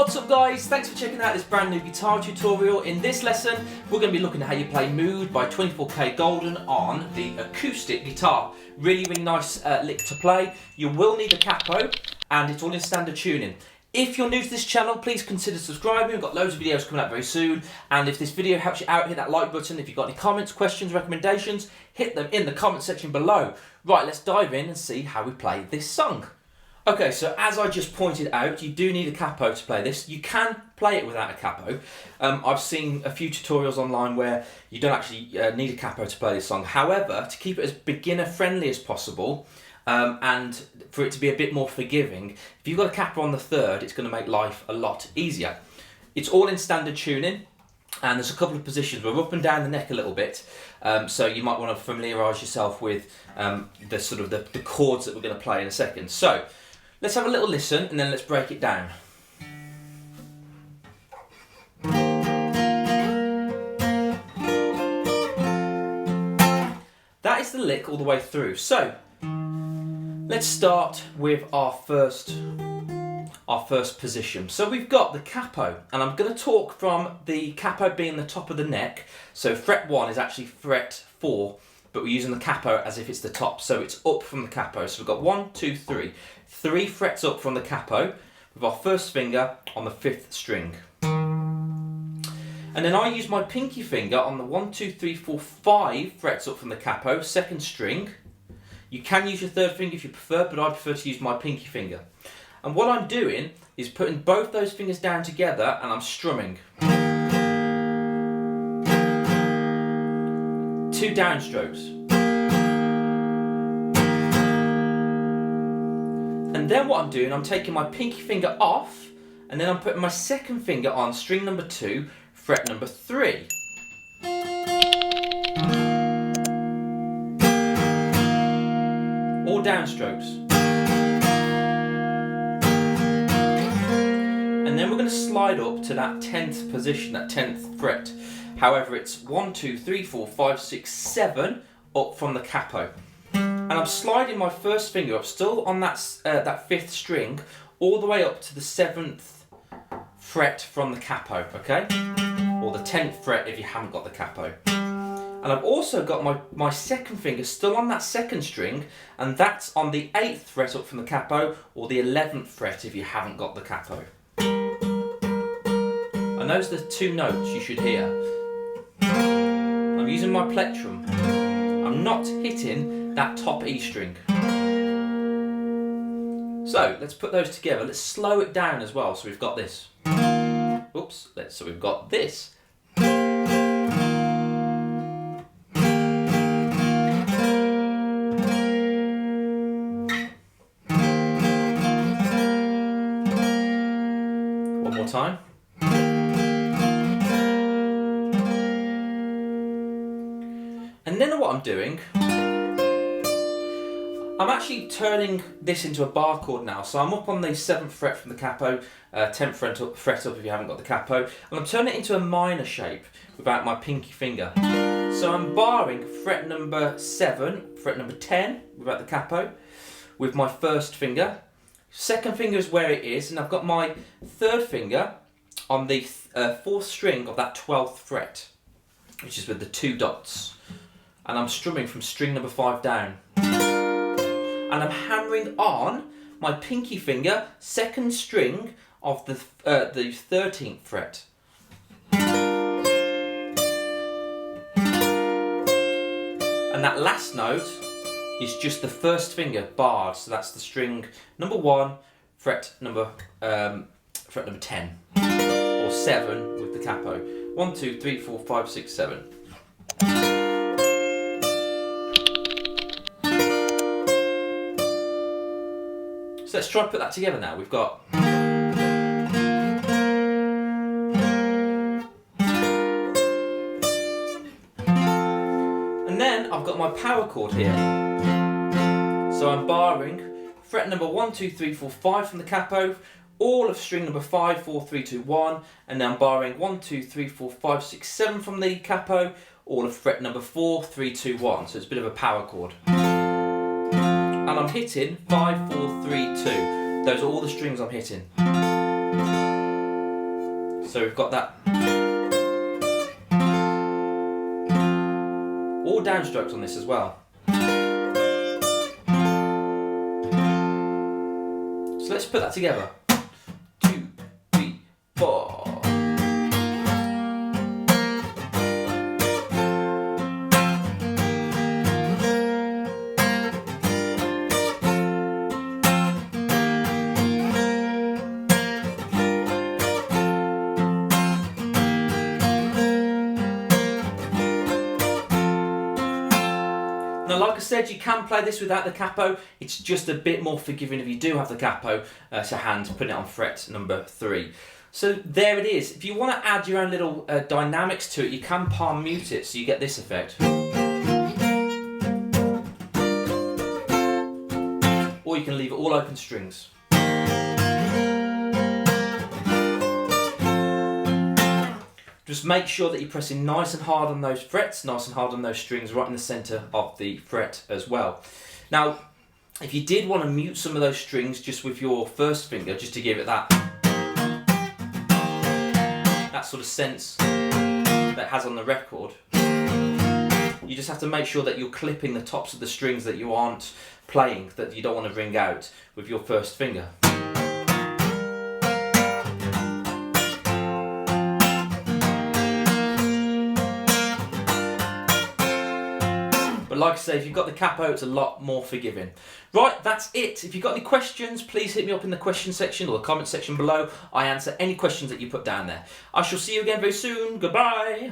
What's up guys, thanks for checking out this brand new guitar tutorial. In this lesson we're going to be looking at how you play Mood by 24kGoldn on the acoustic guitar. Really nice lick to play. You will need a capo and it's all in standard tuning. If you're new to this channel, please consider subscribing. We've got loads of videos coming out very soon, and if this video helps you out, hit that like button. If you've got any comments, questions, recommendations, hit them in the comment section below. Right, let's dive in and see how we play this song. Okay, so as I just pointed out, you do need a capo to play this. You can play it without a capo. I've seen a few tutorials online where you don't actually need a capo to play this song. However, to keep it as beginner friendly as possible, and for it to be a bit more forgiving, if you've got a capo on the third, it's going to make life a lot easier. It's all in standard tuning, and there's a couple of positions. We're up and down the neck a little bit, so you might want to familiarise yourself with the chords that we're going to play in a second. So let's have a little listen and then let's break it down. That is the lick all the way through. So let's start with our first position. So we've got the capo, and I'm going to talk from the capo being the top of the neck. So fret 1 is actually fret 4, but we're using the capo as if it's the top. So it's up from the capo. So we've got 1, 2, 3. 3 frets up from the capo with our first finger on the 5th string. And then I use my pinky finger on the 1, 2, 3, 4, 5 frets up from the capo, 2nd string. You can use your 3rd finger if you prefer, but I prefer to use my pinky finger. And what I'm doing is putting both those fingers down together and I'm strumming. 2 downstrokes. And then what I'm doing, I'm taking my pinky finger off, and then I'm putting my 2nd finger on string number 2, fret number 3. All downstrokes. And then we're going to slide up to that 10th position, that 10th fret. However, it's 1, 2, 3, 4, 5, 6, 7 up from the capo. And I'm sliding my first finger up, still on that 5th string, all the way up to the 7th fret from the capo, okay? Or the 10th fret if you haven't got the capo. And I've also got my 2nd finger still on that 2nd string, and that's on the 8th fret up from the capo, or the 11th fret if you haven't got the capo. And those are the 2 notes you should hear. I'm using my plectrum. I'm not hitting that top E string. So let's put those together. Let's slow it down as well. So we've got this. Oops. So we've got this. One more time. And then what I'm doing, I'm actually turning this into a bar chord now. So I'm up on the 7th fret from the capo, 10th fret up if you haven't got the capo, and I'm turning it into a minor shape without my pinky finger. So I'm barring fret number 7, fret number 10 without the capo with my 1st finger. 2nd finger is where it is, and I've got my 3rd finger on the 4th string of that 12th fret, which is with the 2 dots. And I'm strumming from string number 5 down. And I'm hammering on my pinky finger, 2nd string of the 13th fret. And that last note is just the 1st finger barred, so that's the string number 1, fret number 10, or 7 with the capo. 1, 2, 3, 4, 5, 6, 7. So let's try and put that together now. We've got and then I've got my power chord here. So I'm barring fret number 1, 2, 3, 4, 5 from the capo, all of string number 5, 4, 3, 2, 1, and then I'm barring 1, 2, 3, 4, 5, 6, 7 from the capo, all of fret number 4, 3, 2, 1. So it's a bit of a power chord. And I'm I'm hitting 5, 4, 3, 2. Those are all the strings I'm hitting. So we've got that. All downstrokes on this as well. So let's put that together. 2, 3, 4. Now, like I said, you can play this without the capo. It's just a bit more forgiving if you do have the capo to hand, putting it on fret number 3. So there it is. If you want to add your own little dynamics to it, you can palm mute it so you get this effect. Or you can leave it all open strings. Just make sure that you're pressing nice and hard on those frets, nice and hard on those strings, right in the centre of the fret as well. Now, if you did want to mute some of those strings just with your first finger, just to give it that sort of sense that it has on the record, you just have to make sure that you're clipping the tops of the strings that you aren't playing, that you don't want to ring out with your first finger. But like I say, if you've got the capo, it's a lot more forgiving. Right, that's it. If you've got any questions, please hit me up in the question section or the comment section below. I answer any questions that you put down there. I shall see you again very soon. Goodbye.